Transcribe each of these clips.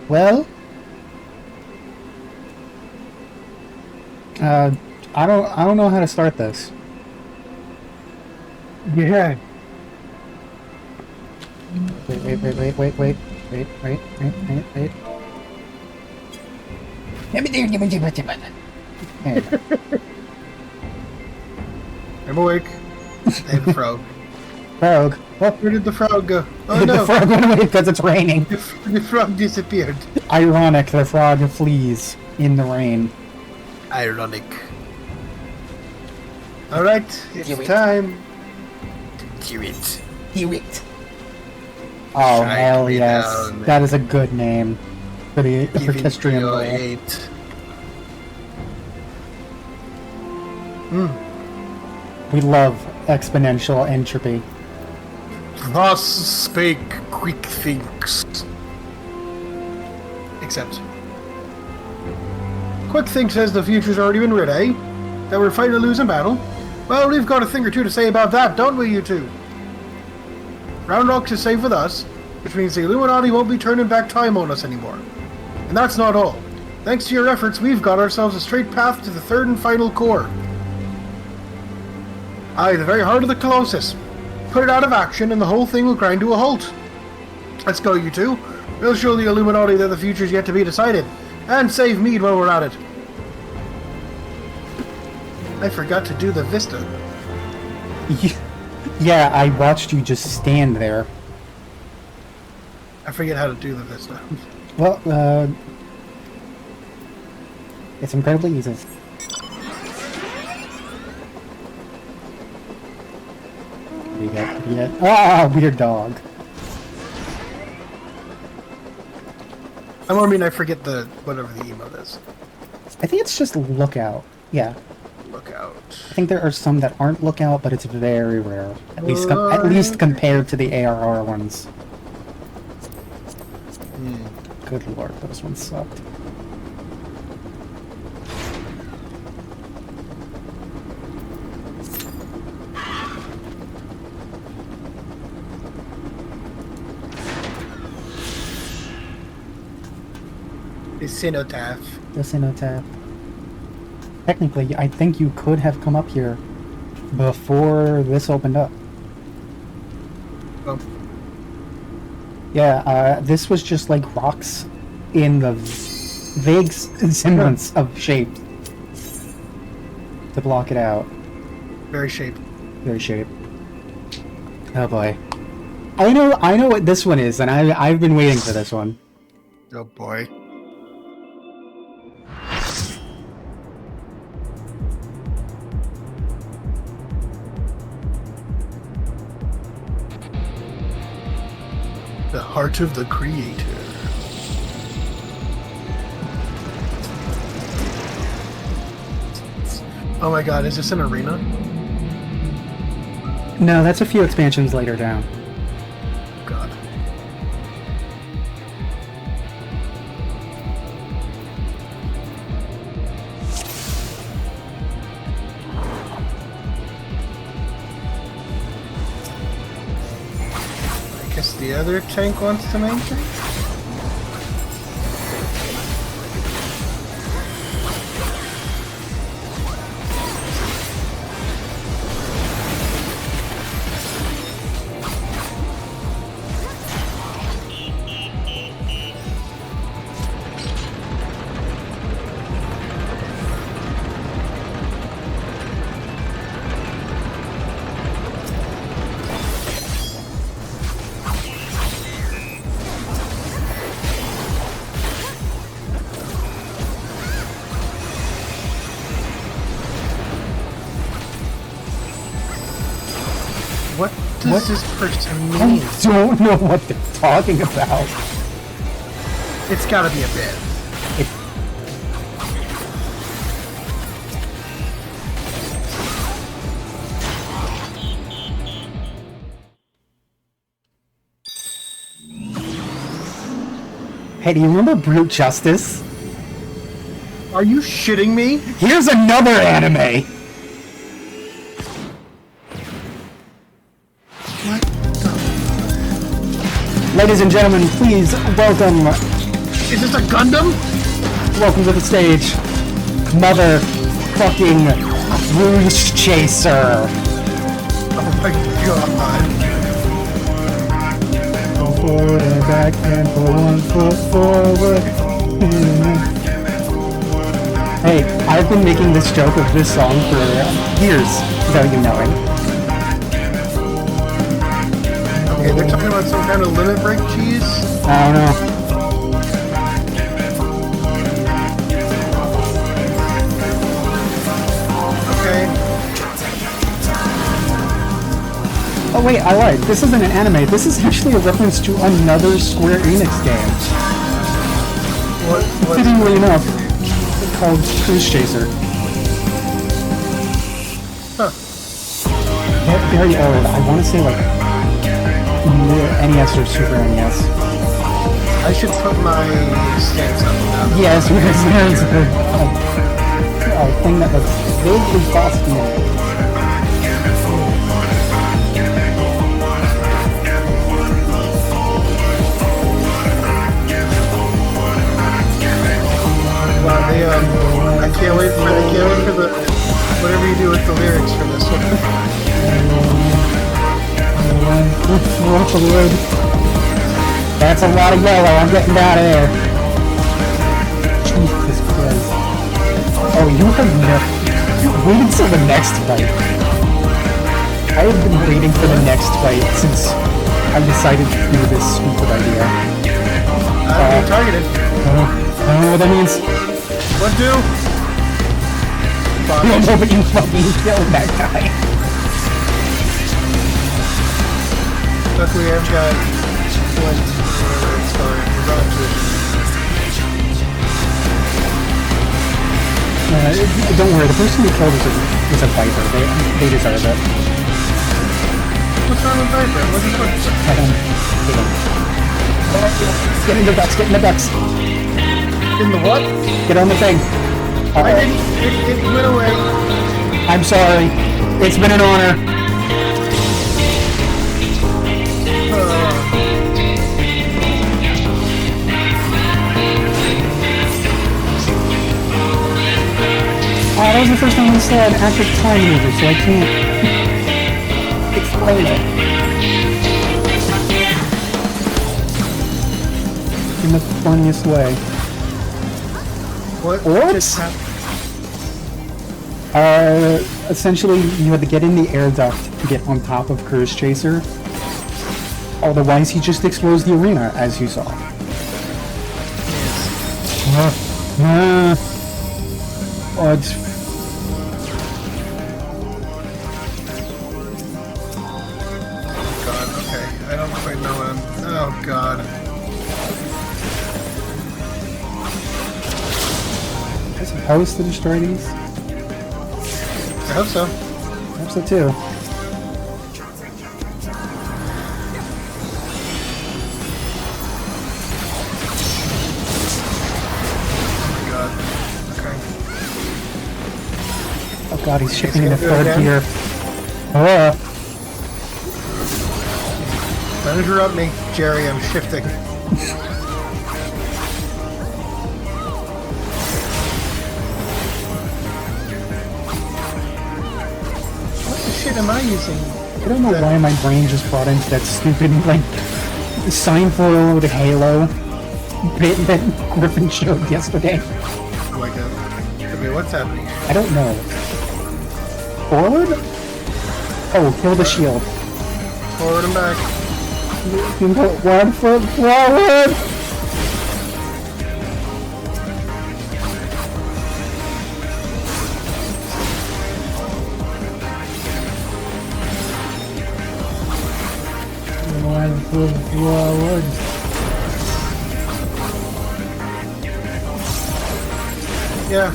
Well, I don't know how to start this. Yeah. Wait. There you go. I'm awake. Hey, the frog. Frog. Oh, Where did the frog go? Oh the no! frog went away because it's raining. The frog disappeared. Ironic, the frog flees in the rain. Ironic. Alright, it's Do it. time. Do it. Do it. Oh, Strike hell me yes. down. That is a good name for the Even orchestrion though I role. hate. We love exponential entropy. Thus spake quick thinks. Except. Quick Think says the future's already been rid, eh? That we're fighting a losing battle? Well, we've got a thing or two to say about that, don't we, you two? Round Rock is safe with us, which means the Illuminati won't be turning back time on us anymore. And that's not all. Thanks to your efforts, we've got ourselves a straight path to the third and final core. Aye, the very heart of the Colossus. Put it out of action and the whole thing will grind to a halt. Let's go, you two. We'll show the Illuminati that the future's yet to be decided. And save Mead while we're at it. I forgot to do the Vista. Yeah, I watched you just stand there. I forget how to do the Vista. Well, it's incredibly easy. You get, ah, weird dog. I mean, I forget the whatever the emote is. I think it's just lookout. Yeah, Look out. I think there are some that aren't lookout, but it's very rare. At least compared to the ARR ones. Good lord, those ones sucked. The Cenotaph. The Cenotaph. Technically, I think you could have come up here before this opened up. Oh. Yeah, this was just like rocks in the vague semblance of shape to block it out. Very shape. Very shape. Oh boy. I know what this one is, and I've been waiting for this one. Oh boy. The heart of the creator. Oh my god, is this an arena? No, that's a few expansions later down. God. I guess the other tank wants to mention? What does this person mean? I don't know what they're talking about. It's gotta be a bit. Hey, do you remember Brute Justice? Are you shitting me? Here's another anime! What the? Ladies and gentlemen, please welcome Is this a Gundam? Welcome to the stage, mother fucking Rouge Chaser. Oh my god. Go forward and back and for 1 foot forward. Hey, I've been making this joke of this song for years without you knowing. Okay, they're talking about some kind of limit break cheese. I don't know. Okay. Oh wait, I lied. This isn't an anime. This is actually a reference to another Square Enix game. What? Fittingly enough, called Cruise Chaser. Huh. Very old. I want to say like NES or Super NES. I should put my stance up now. Yes, there's a thing that looks vaguely fascinating. Wow, I can't wait for the whatever you do with the lyrics for this one. That's a lot of yellow. I'm getting out of there. Jesus Christ. Oh, you have waited till the next fight. I have been waiting for the next fight since I decided to do this stupid idea. I'm being targeted. I don't know what that means. What do? I don't know, but you fucking killed that guy. Luckily, I've got flint, whatever it's called. Don't worry, the person who killed is a viper. They deserve it. What's wrong with Viper? What's his foot? Get in the ducks, get in the ducks. In the what? Get on the thing. I didn't. It went away. I'm sorry. It's been an honor. That was the first time we saw an active time mover, so I can't explain it. In the funniest way. What? Just happened? Essentially, you had to get in the air duct to get on top of Cruise Chaser. Otherwise, he just explodes the arena, as you saw. Oh, it's... God, okay. I don't quite know what I'm... Oh, God. Is it supposed to destroy these? I hope so. I hope so too. Oh god, he's shifting into third gear. Don't interrupt me, Jerry, I'm shifting. What the shit am I using? I don't know why my brain just brought into that stupid, like, Seinfeld Halo bit that Griffin showed yesterday. Oh my god. Okay, what's happening? I don't know. Forward? Oh, kill the shield. Forward and back. You can put 1 foot forward! Forward. Yeah.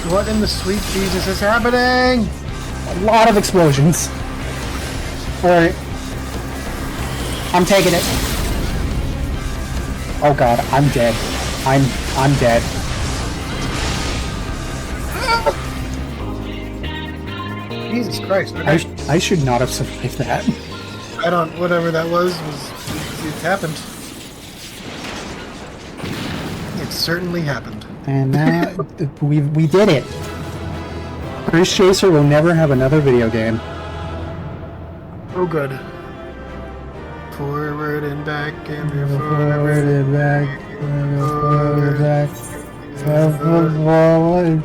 What in the sweet Jesus is happening? A lot of explosions. Alright. I'm taking it. Oh god, I'm dead. I'm dead. Jesus Christ. I should not have survived that. I don't... Whatever that was it happened. It certainly happened. And we did it. Chris Chaser will never have another video game. Oh, good. Forward and back and Forward and back. Forward back. Forward.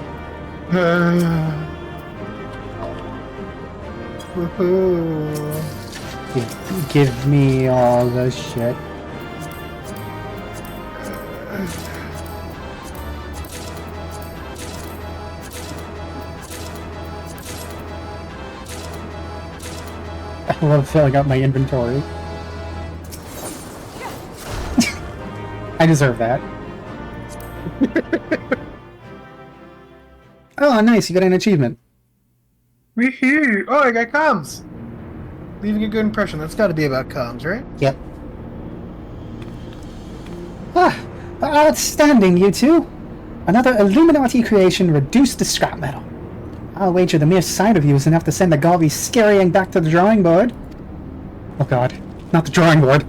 Give me all the shit. I love filling up my inventory. I deserve that. Oh, nice, you got an achievement. Woohoo! Oh, I got comms! Leaving a good impression. That's gotta be about comms, right? Yep. Ah, outstanding, you two. Another Illuminati creation reduced to scrap metal. I'll wager the mere sight of you is enough to send the Garvey scurrying back to the drawing board. Oh god, not the drawing board.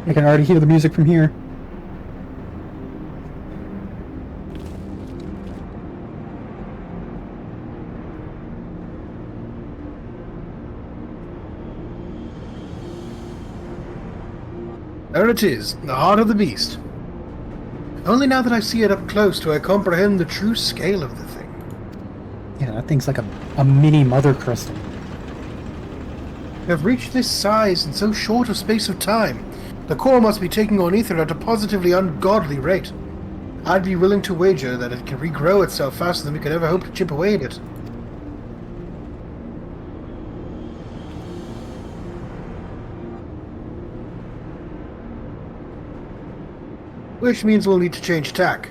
I can already hear the music from here. There it is, the heart of the beast. Only now that I see it up close do I comprehend the true scale of the thing. Yeah, that thing's like a mini mother crystal. To have reached this size in so short a space of time, the core must be taking on ether at a positively ungodly rate. I'd be willing to wager that it can regrow itself faster than we could ever hope to chip away at it. Which means we'll need to change tack.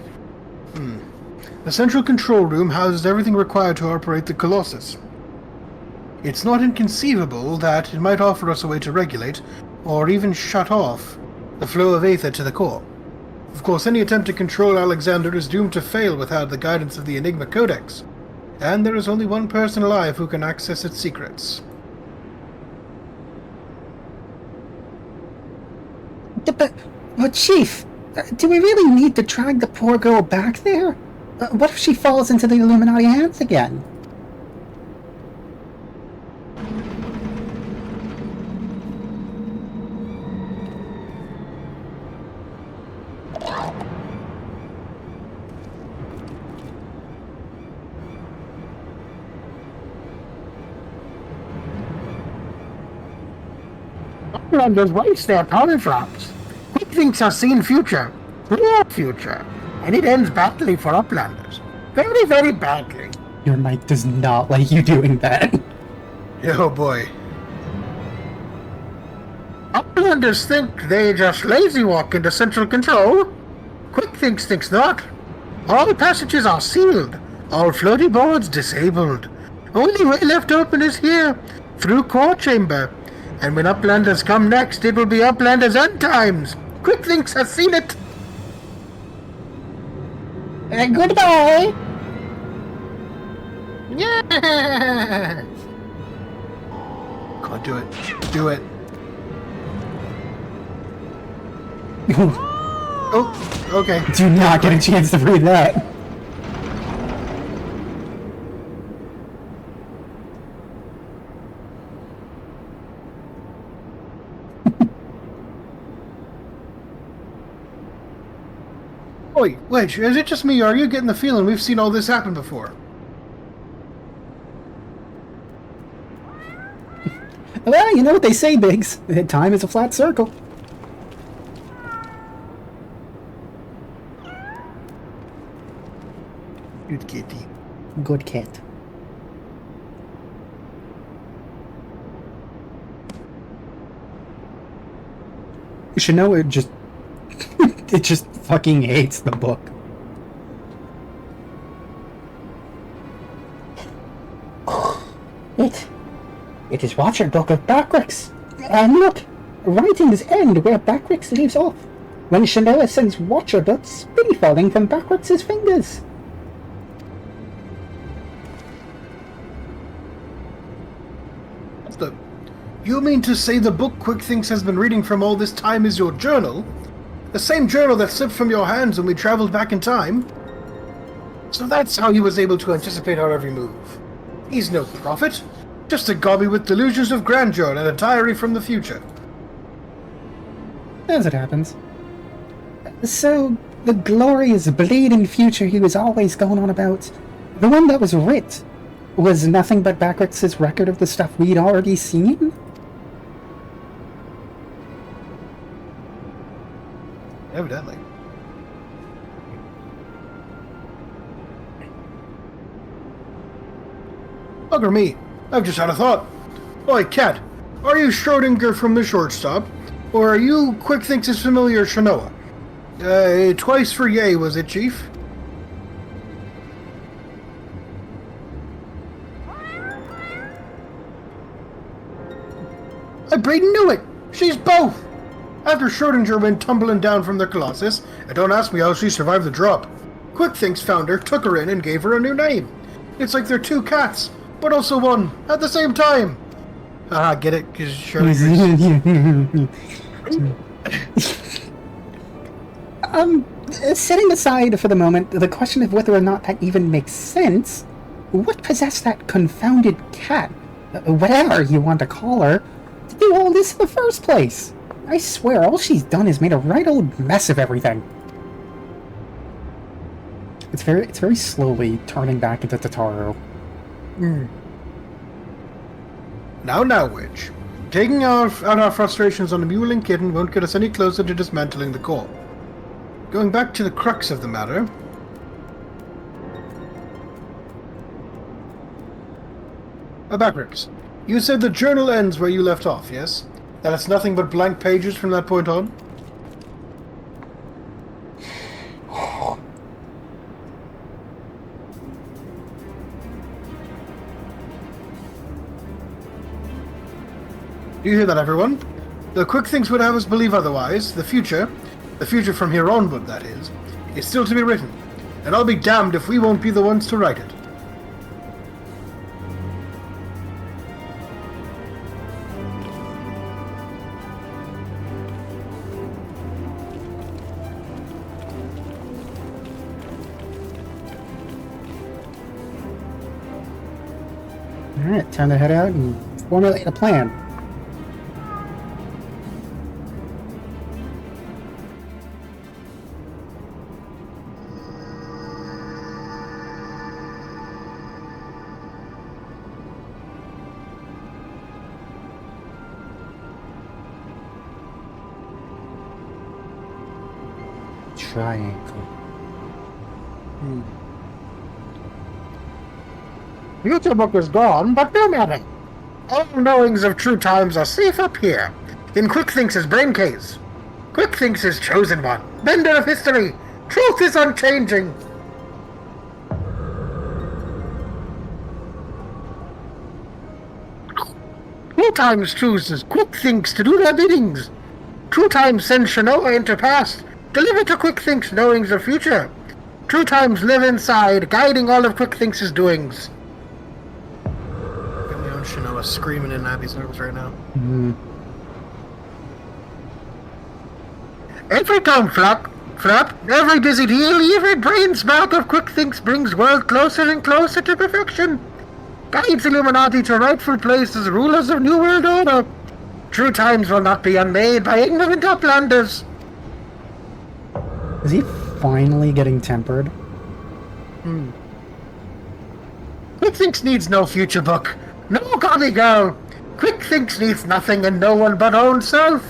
The central control room houses everything required to operate the Colossus. It's not inconceivable that it might offer us a way to regulate, or even shut off, the flow of aether to the core. Of course, any attempt to control Alexander is doomed to fail without the guidance of the Enigma Codex, and there is only one person alive who can access its secrets. But Chief, do we really need to drag the poor girl back there? What if she falls into the Illuminati hands again? Uplanders waste their polyfraps. Quick thinks are seen future, near future, and it ends badly for Uplanders. Very, very badly. Your mic does not like you doing that. Oh boy. Uplanders think they just lazy walk into central control. Quick thinks not. All passages are sealed, all floaty boards disabled. Only way left open is here, through core chamber. And when Uplanders come next, it will be Uplanders' end times. Quick thinks has seen it. Goodbye! Yeah! Come on, do it. Do it. Oh, okay. Do not get a chance to read that. Wait, is it just me, or are you getting the feeling we've seen all this happen before? Well, you know what they say, Biggs. Time is a flat circle. Good kitty. Good cat. You should know it just... it just fucking hates the book. It is Watcher Book of Backrix. And look, writings end where Backrix leaves off. When Shanoa sends Watcher books, spinny falling from Backrix's fingers. You mean to say the book Quick Thinks has been reading from all this time is your journal? The same journal that slipped from your hands when we traveled back in time? So that's how he was able to anticipate our every move. He's no prophet, just a gobby with delusions of grandeur and a diary from the future. As it happens. So, the glorious bleeding future he was always going on about, the one that was writ, was nothing but Backrix's record of the stuff we'd already seen? Evidently. Bugger me, I've just had a thought. Oi, Cat, are you Schrodinger from the shortstop? Or are you Quick Thinks' familiar Shanoa? Twice for yay, was it, Chief? I Braden knew it! She's both! After Schrodinger went tumbling down from the Colossus, and don't ask me how she survived the drop, Quick Thinks found her, took her in, and gave her a new name. It's like they're two cats, but also one, at the same time. Ah, get it? Because Schrodinger's... Setting aside for the moment the question of whether or not that even makes sense, what possessed that confounded cat, whatever you want to call her, to do all this in the first place? I swear, all she's done is made a right old mess of everything. It's very slowly turning back into Tataru. Now, Witch. Taking out our frustrations on the mule and kitten won't get us any closer to dismantling the core. Going back to the crux of the matter... Backrix, you said the journal ends where you left off, yes? That it's nothing but blank pages from that point on? Do you hear that, everyone? The Quick Things would have us believe otherwise. The future from here onward, that is still to be written. And I'll be damned if we won't be the ones to write it. Alright, time to head out and formulate a plan. Triangle. Future book is gone, but no matter. All knowings of true times are safe up here, in Quick Thinks' brain case. Quick Thinks' chosen one, bender of history. Truth is unchanging. True times chooses Quick Thinks to do their biddings. True times sends Shanoa into past, deliver to Quick Thinks knowings of future. True times live inside, guiding all of Quick Thinks' doings. Got my own Shanoa screaming in Abby's nerves right now. Every time flap, every dizzy deal, every brain spark of Quick Thinks brings world closer and closer to perfection. Guides Illuminati to rightful place as rulers of New World Order. True times will not be unmade by ignorant uplanders. Is he finally getting tempered? Quick Thinks needs no future book. No gobby girl. Quick Thinks needs nothing and no one but own self.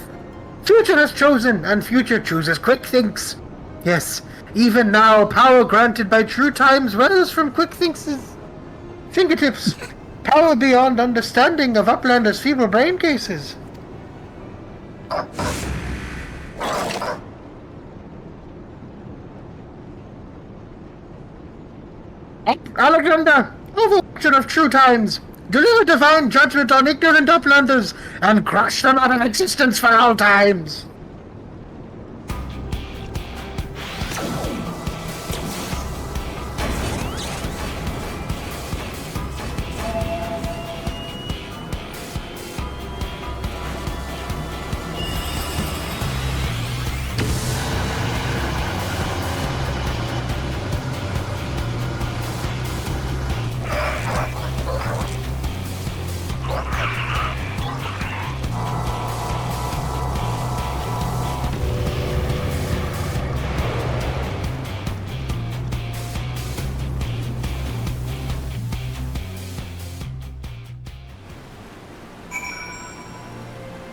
Future has chosen, and future chooses Quick Thinks. Yes, even now, power granted by true times wells from Quick Thinks' fingertips. Power beyond understanding of Uplander's feeble brain cases. Alexander, overwatcher of true times, deliver divine judgment on ignorant Uplanders, and crush them out of existence for all times.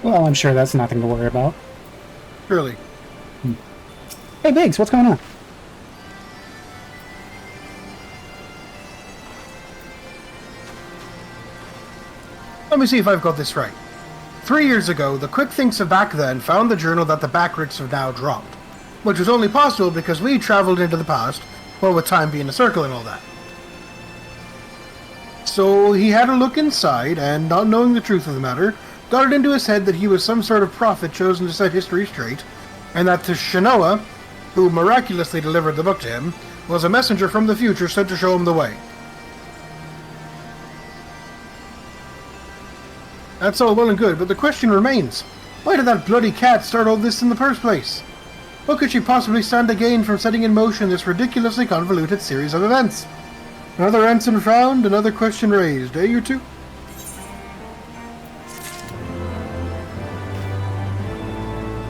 Well, I'm sure that's nothing to worry about. Surely. Hey, Biggs, what's going on? Let me see if I've got this right. 3 years ago, the quick thinks of back then found the journal that the Backricks have now dropped, which was only possible because we travelled into the past, well, with time being a circle and all that. So he had a look inside, and not knowing the truth of the matter, got it into his head that he was some sort of prophet chosen to set history straight, and that the Shanoa, who miraculously delivered the book to him, was a messenger from the future sent to show him the way. That's all well and good, but the question remains, why did that bloody cat start all this in the first place? What could she possibly stand to gain from setting in motion this ridiculously convoluted series of events? Another ensign found, another question raised, eh, you two?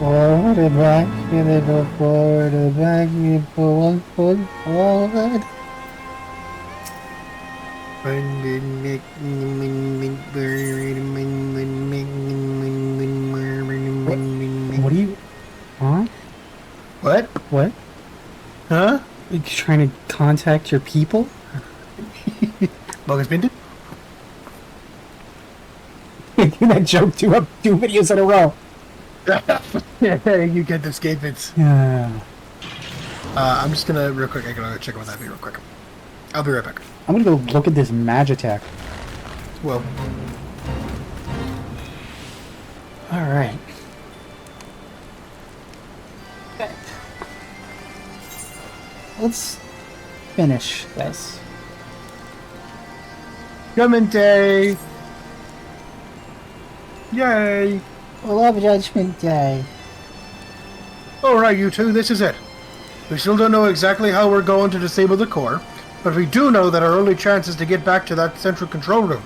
Forward and back, and then go forward and back, and forward. What are you... Huh? What? What? Huh? Are you trying to contact your people? Bogus Binted? You do that joke two videos in a row. Yeah, you get the scapegoats. Yeah. I'm just gonna, real quick, I gotta check on that real quick. I'll be right back. I'm gonna go look at this Magitech. Well, Alright. Let's finish this. Judgment Day! Yay! I love Judgment Day. Alright, you two, this is it. We still don't know exactly how we're going to disable the core, but we do know that our only chance is to get back to that central control room.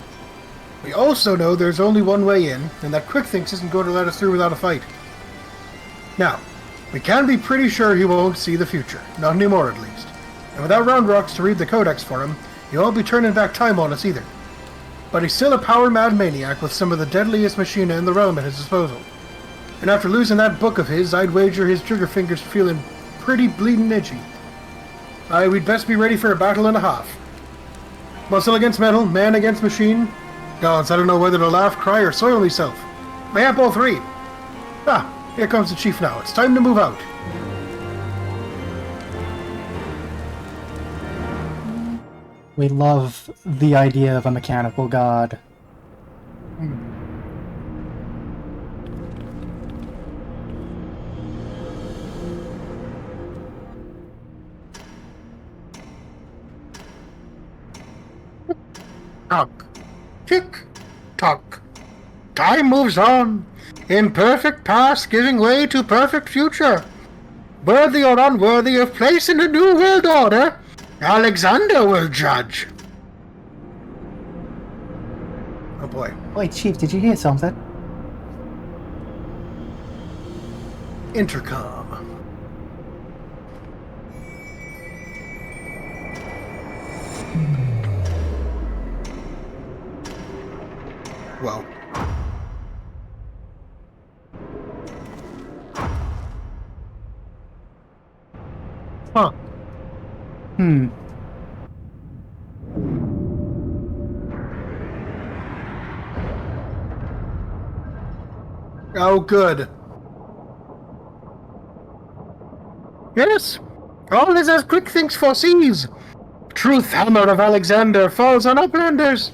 We also know there's only one way in, and that Quickthinks isn't going to let us through without a fight. Now, we can be pretty sure he won't see the future, not anymore at least. And without Round Rocks to read the codex for him, he won't be turning back time on us either. But he's still a power-mad maniac with some of the deadliest machina in the realm at his disposal. And after losing that book of his, I'd wager his trigger fingers are feeling pretty bleeding itchy. Aye, we'd best be ready for a battle and a half. Muscle against metal, man against machine. Gods, I don't know whether to laugh, cry, or soil myself. Mayhap all three. Ah, here comes the chief now. It's time to move out. We love the idea of a mechanical god. Tock. Tick. Tock. Time moves on. Imperfect past giving way to perfect future. Worthy or unworthy of place in the new world order, Alexander will judge. Oh boy. Wait, Chief, did you hear something? Intercom. Well. Huh. Oh, good. Yes, all is as Quickthinks foresees. Truth hammer of Alexander falls on uplanders.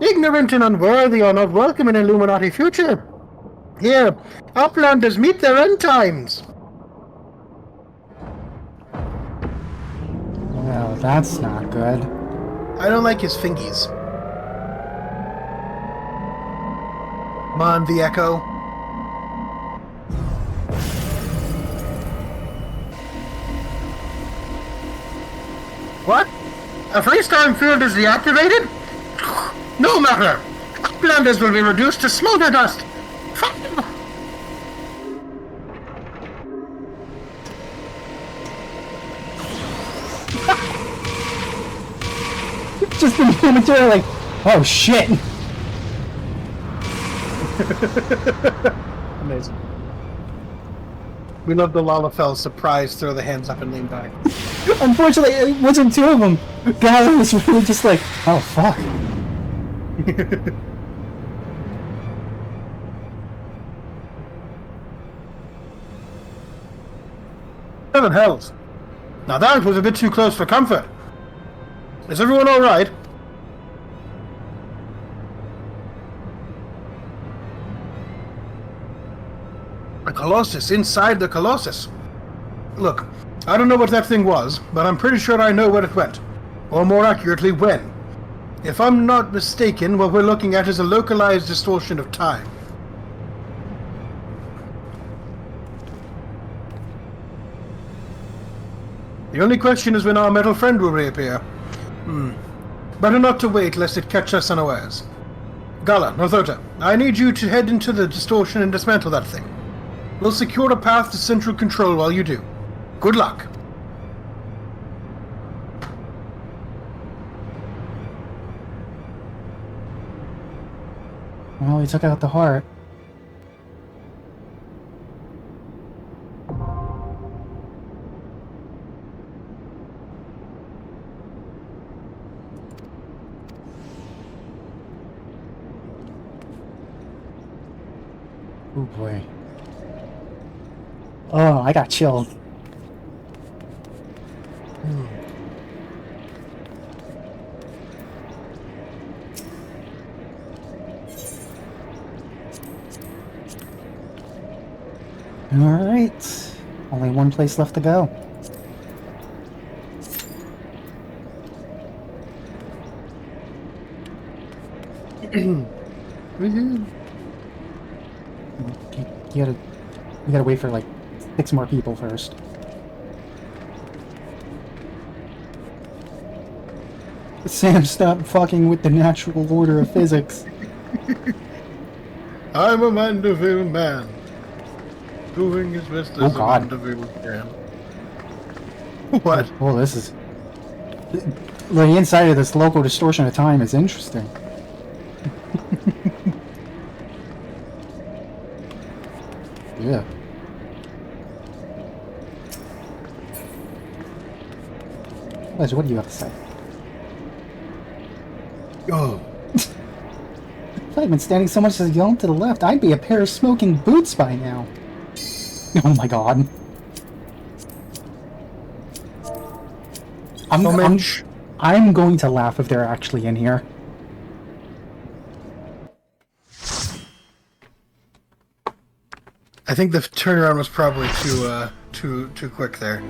Ignorant and unworthy are not welcome in Illuminati future. Here, uplanders meet their end times. Well, that's not good. I don't like his fingies. Come on, the Echo. What? A freestyle field is deactivated? No matter. Uplanders will be reduced to smolder dust. Fire! Just momentarily like, oh shit! Amazing. We love the Lalafell surprise, throw the hands up and lean back. Unfortunately, it wasn't two of them. God was really just like, oh fuck. Heaven hells. Now that was a bit too close for comfort. Is everyone alright? A Colossus inside the Colossus. Look, I don't know what that thing was, but I'm pretty sure I know where it went. Or more accurately, when. If I'm not mistaken, what we're looking at is a localized distortion of time. The only question is when our metal friend will reappear. Better not to wait, lest it catch us unawares. Gala, Northota, I need you to head into the distortion and dismantle that thing. We'll secure a path to central control while you do. Good luck. Well, he took out the heart. Oh boy. Oh, I got chilled. Alright. Only one place left to go. You gotta wait for like 6 more people first. Sam, stop fucking with the natural order of physics. I'm a Mandeville man, doing his best as a Mandeville can. What? Oh, this is... The inside of this local distortion of time is interesting. Yeah. Les, what do you have to say? Oh. If I'd been standing so much as a yawn to the left, I'd be a pair of smoking boots by now. Oh my god. I'm going to laugh if they're actually in here. I think the turnaround was probably too quick there.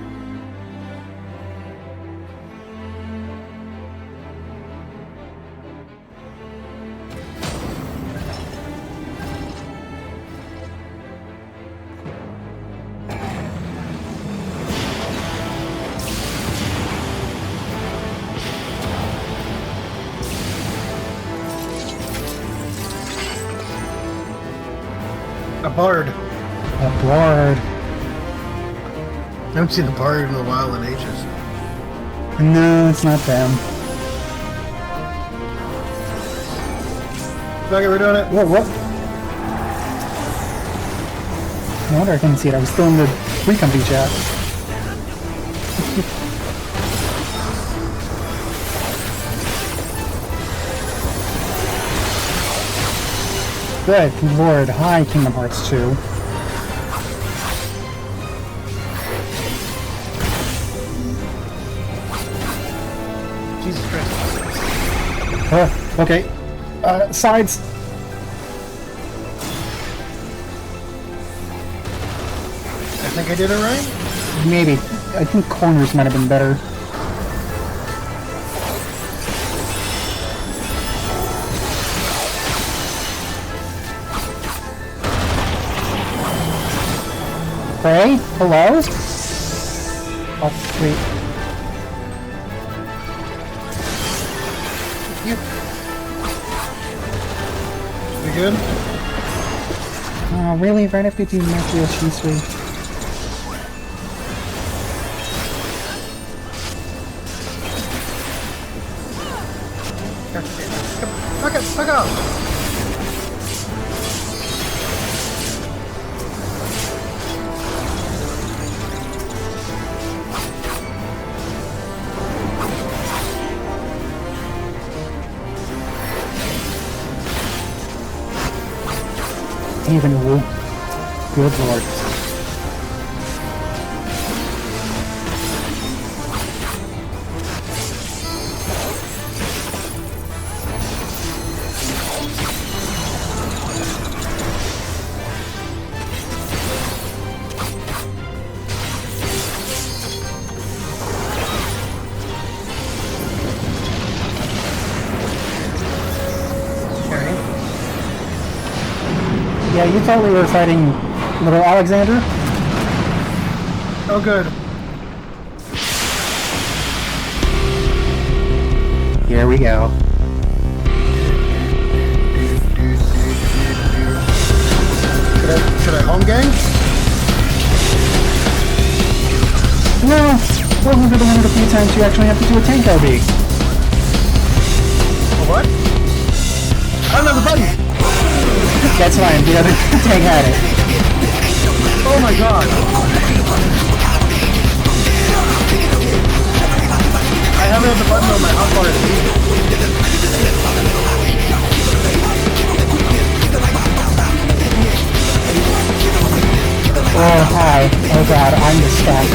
A bard. A bard. I haven't seen a bard in a while in ages. No, it's not them. Okay, we're doing it. Whoa, what? No wonder I couldn't see it. I was still in the free company chat. Good lord. Hi, Kingdom Hearts 2. Jesus Christ. Okay. Sides. I think I did it right? Maybe. I think corners might have been better. Hey? Hello? Oh, wait. We good? Oh, really? Right after you make your Shisui? Fuck it, fuck off! even room. Good lord. Okay. Yeah, you thought we were fighting little Alexander? Oh, good. Here we go. Should I home gang? No! Welcome to the one of the few times you actually have to do a tank LB. What? I don't have the button! That's fine, the other tank had it. Oh my god. I haven't had the button on my hotbar. Oh, hi. Oh god, I'm the stack.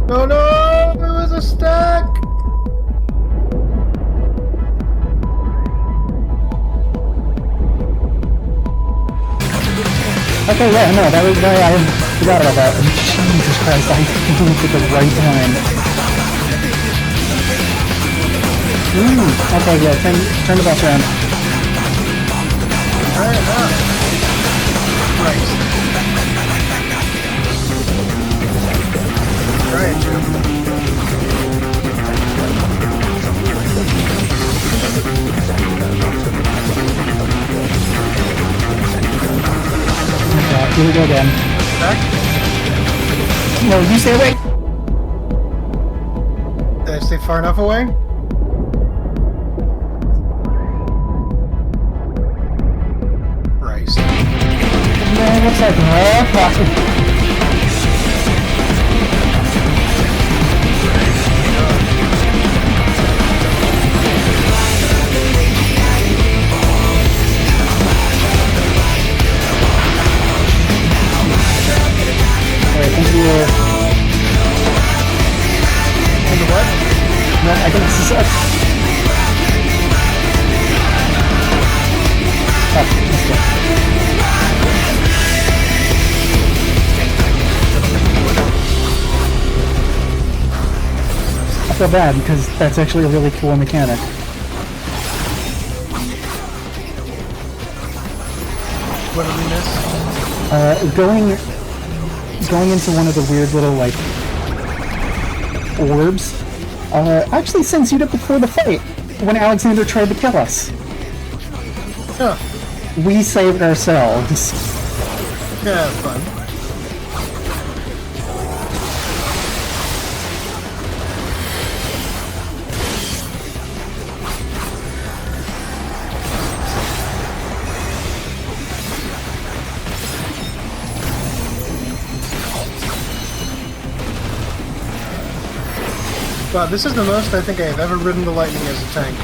Oh no! It was a stack! Okay, yeah, no, that was very, I forgot about that. Jesus Christ, I moved at the right time. Okay, yeah, turn the bus around. Right. Right, Jim. Okay, here we go again. Back? No, you stay away! Did I stay far enough away? Christ. No, it looks like Alright, thank you. And the what? No, I think this is up. Oh, let's go. I feel bad because that's actually a really cool mechanic. What did we miss? Going into one of the weird little, like, orbs, actually sends you to before the fight, when Alexander tried to kill us. Huh. We saved ourselves. Yeah, that's fun. Wow, this is the most I think I have ever ridden the Lightning as a tank.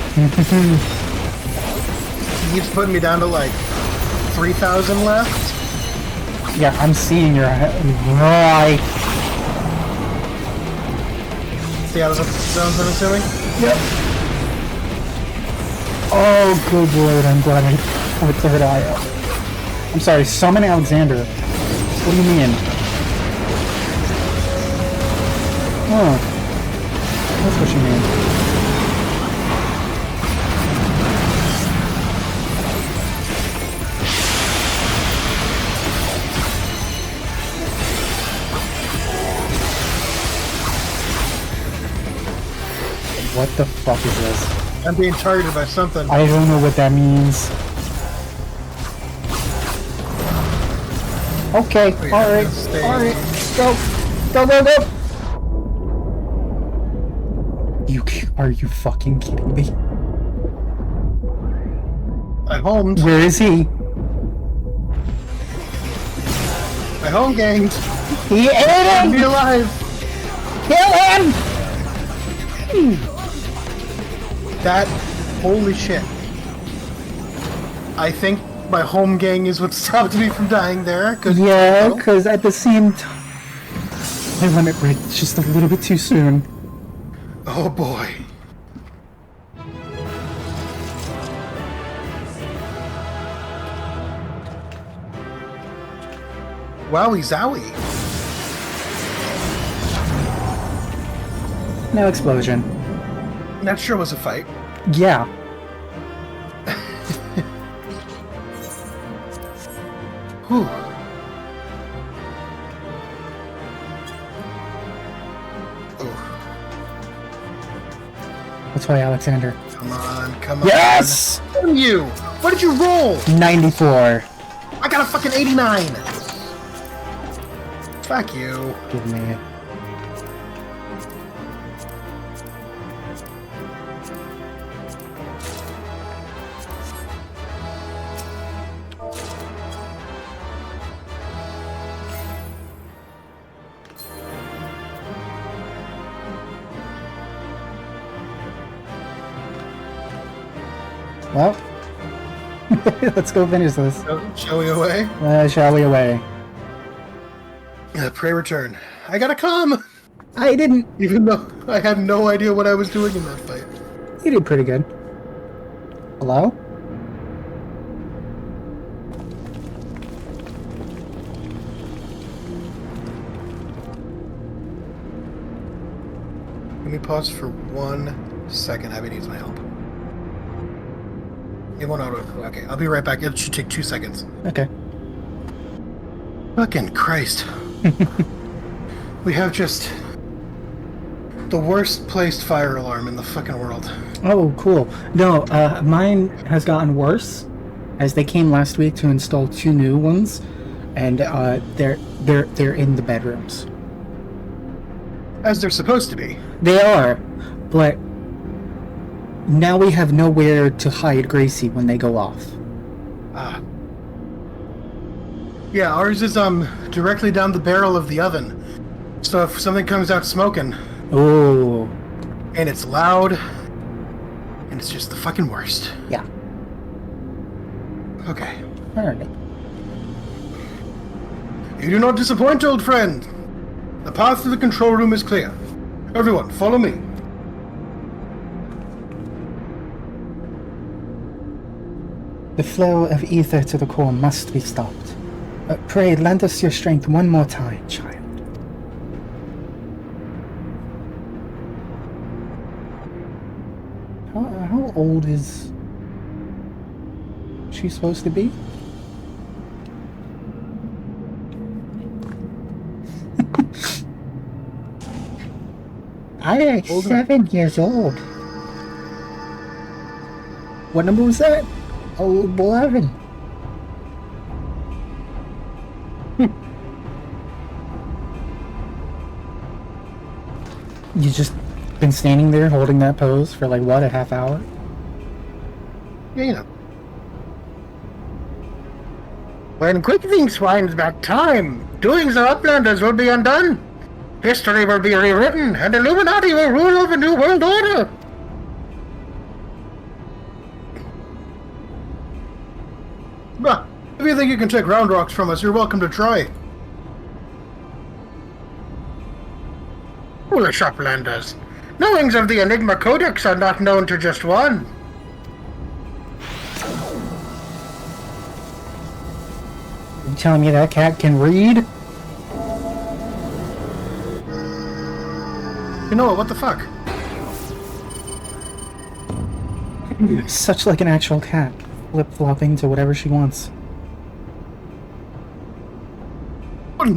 He keeps putting me down to like 3,000 left. Yeah, I'm seeing your right. See how this zones, I'm assuming? Yep. Oh, good lord, I'm glad I have a third eye out. I'm sorry, summon Alexander. What do you mean? Oh. That's what you mean. What the fuck is this? I'm being targeted by something. I don't know what that means. Okay, Oh, yeah, alright, stay. alright. Go! Go, go, go! Are you fucking kidding me? I homed. Where is he? I home ganged. He ate Be him! alive. Kill him! That, holy shit. I think My home gang is what stopped me from dying there. Yeah, because at the same time... My limit break is just a little bit too soon. Oh boy. Wowie zowie. No explosion. That sure was a fight. Yeah. Whew. That's why, Alexander. Come on, come on. Yes! Damn you! What did you roll? 94. I got a fucking 89! Fuck you. Give me it. Well, let's go finish this. Shall we away? Shall we away? Pray return. I gotta come! I didn't. Even though I had no idea what I was doing in that fight. You did pretty good. Hello? Let me pause for 1 second. Abby needs my help. It won't auto. Okay, I'll be right back. It should take 2 seconds. Okay. Fucking Christ. We have just the worst placed fire alarm in the fucking world. Oh, cool. No, mine has gotten worse, as they came last week to install 2 new ones, and they're in the bedrooms. As they're supposed to be. They are, but now we have nowhere to hide Gracie when they go off. Ah. Yeah, ours is directly down the barrel of the oven. So if something comes out smoking, Oh, and it's loud, and it's just the fucking worst. yeah. Okay. Alright. You do not disappoint, old friend. The path to the control room is clear. Everyone, follow me. The flow of ether to the core must be stopped. Pray, lend us your strength one more time, child. How old is she supposed to be? I am 7 years old. What number was that? Oh, 11. You just been standing there holding that pose for like what, a half hour? Yeah, you know. When quick things finds back time, doings of Uplanders will be undone. History will be rewritten, and Illuminati will rule over New World Order. Bah, if you think you can take round rocks from us, you're welcome to try. Foolish Uplanders. Knowings of the Enigma Codex are not known to just one. You telling me that cat can read? You know what the fuck? Such like an actual cat, flip-flopping to whatever she wants. What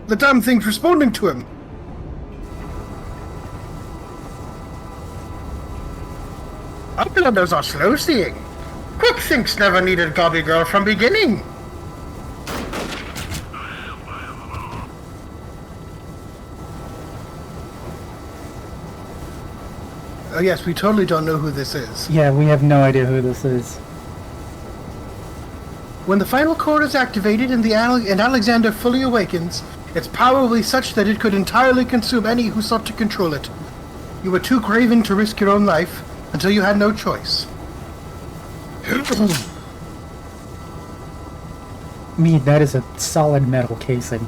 the damn thing's responding to him. Uplanders are slow-seeing. Quick thinks never needed Gobby Girl from beginning. Oh yes, we totally don't know who this is. Yeah, we have no idea who this is. When the final core is activated and and Alexander fully awakens, its power will be such that it could entirely consume any who sought to control it. You were too craven to risk your own life until you had no choice. I mean, that is a solid metal casing.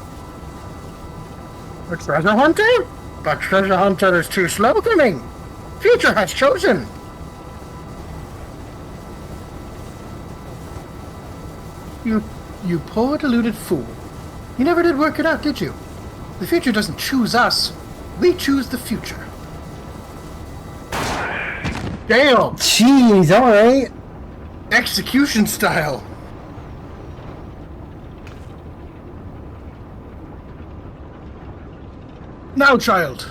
A treasure hunter? But treasure hunter is too slow coming. Future has chosen. You poor deluded fool. You never did work it out, did you? The future doesn't choose us. We choose the future. Damn! Jeez, alright. Execution style. Now, child.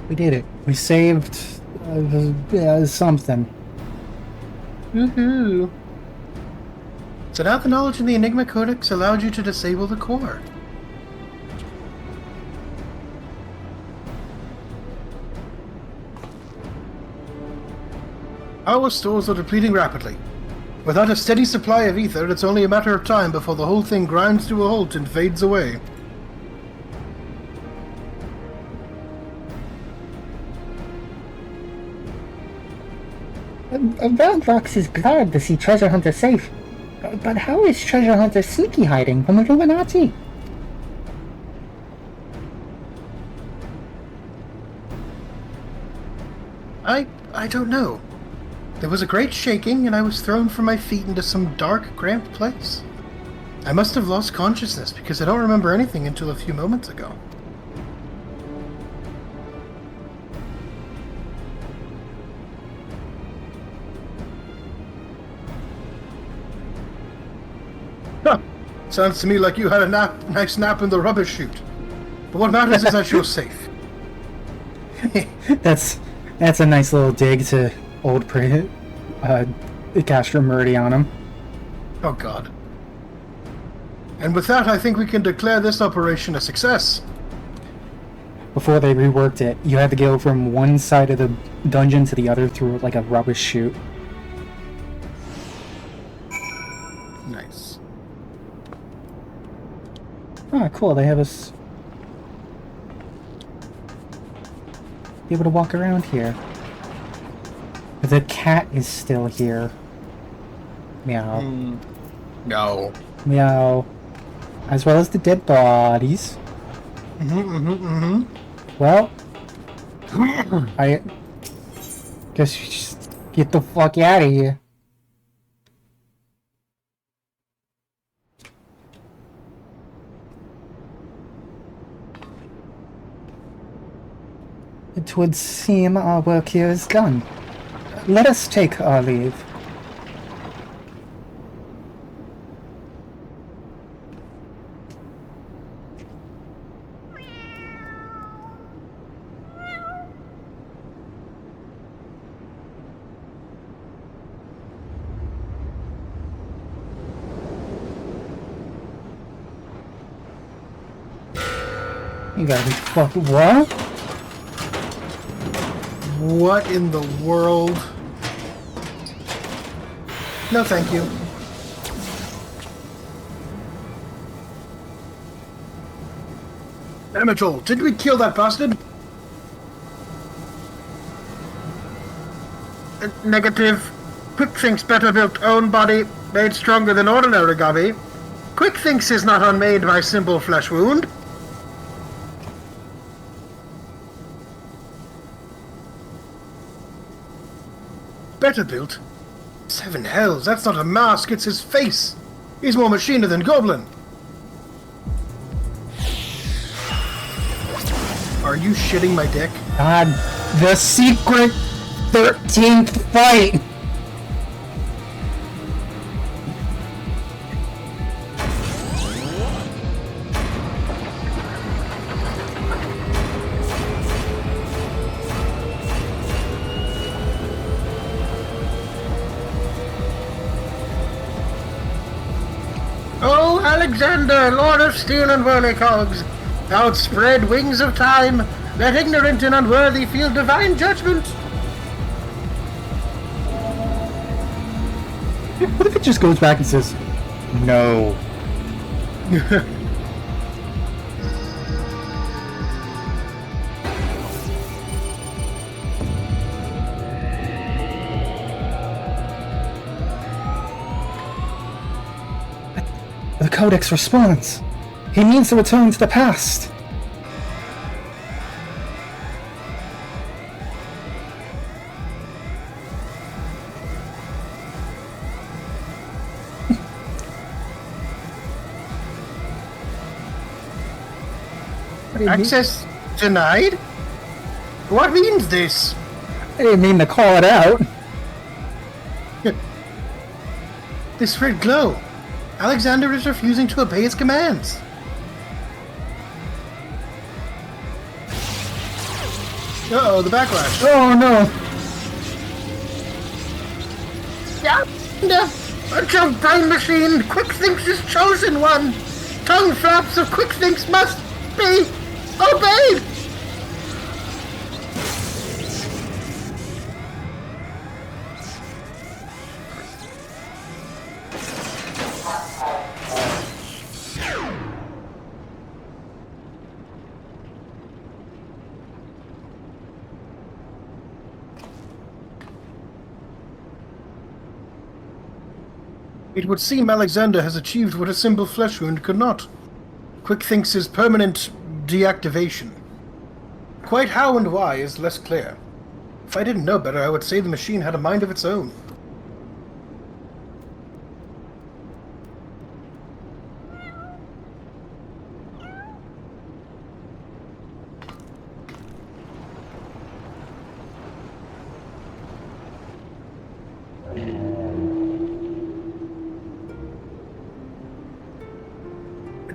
We did it. We saved something. Woohoo! So now the knowledge in the Enigma Codex allowed you to disable the core. Our stores are depleting rapidly. Without a steady supply of ether, it's only a matter of time before the whole thing grinds to a halt and fades away. Valrox is glad to see Treasure Hunter safe. But how is Treasure Hunter sneaky hiding from Illuminati? I don't know. There was a great shaking, and I was thrown from my feet into some dark, cramped place. I must have lost consciousness, because I don't remember anything until a few moments ago. Huh. Sounds to me like you had a nice nap in the rubbish chute. But what matters is that you're safe. That's a nice little dig to old Castro Meridianum. Oh god. And with that, I think we can declare this operation a success. Before they reworked it, you had to go from one side of the dungeon to the other through like a rubbish chute. Nice. Ah, cool. They have us be able to walk around here. The cat is still here. Meow. No. Meow. As well as the dead bodies. Well, I guess you just get the fuck out of here. It would seem our work here is done. Let us take our leave. You gotta be fucking what? What in the world? No, thank you. Amateur, did we kill that bastard? Negative. Quick thinks better built own body, made stronger than ordinary Gavi. Quick thinks is not unmade by simple flesh wound. Better built? Seven hells, that's not a mask, it's his face! He's more machina than goblin! Are you shitting my dick? God, the secret 13th fight! Oh, Alexander, Lord of Steel and Whirlicogs, outspread wings of time, let ignorant and unworthy feel divine judgment. What if it just goes back and says, no? The Codex responds. He means to return to the past. What do you mean? Access denied? What means this? I didn't mean to call it out. This red glow. Alexander is refusing to obey his commands. Uh-oh, the backlash. Oh no! A jump brain machine! Quick-Think's chosen one! Tongue flaps of Quick-Thinks must be obeyed! It would seem Alexander has achieved what a simple flesh wound could not. Quick-Think's permanent deactivation. Quite how and why is less clear. If I didn't know better, I would say the machine had a mind of its own.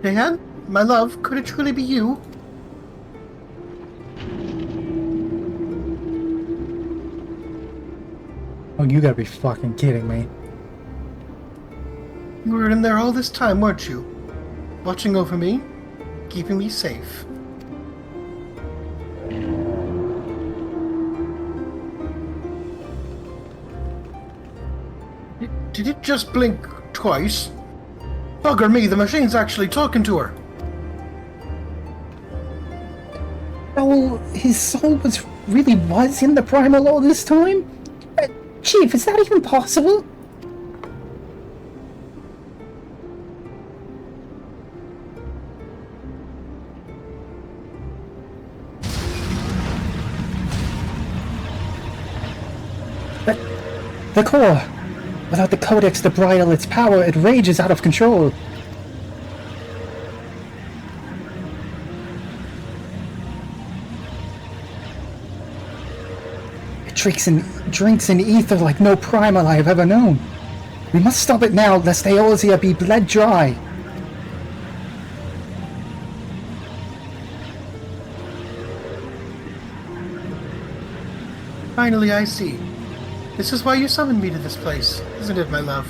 Dan, my love, could it truly be you? Oh, you gotta be fucking kidding me. You were in there all this time, weren't you? Watching over me? Keeping me safe. Did it just blink twice? Bugger me, the machine's actually talking to her. Oh, his soul really was in the primal all this time? Chief, is that even possible? But the core. Without the Codex to bridle its power, it rages out of control. It drinks in ether like no primal I have ever known. We must stop it now, lest Eorzea be bled dry. Finally, I see. This is why you summoned me to this place, isn't it, my love?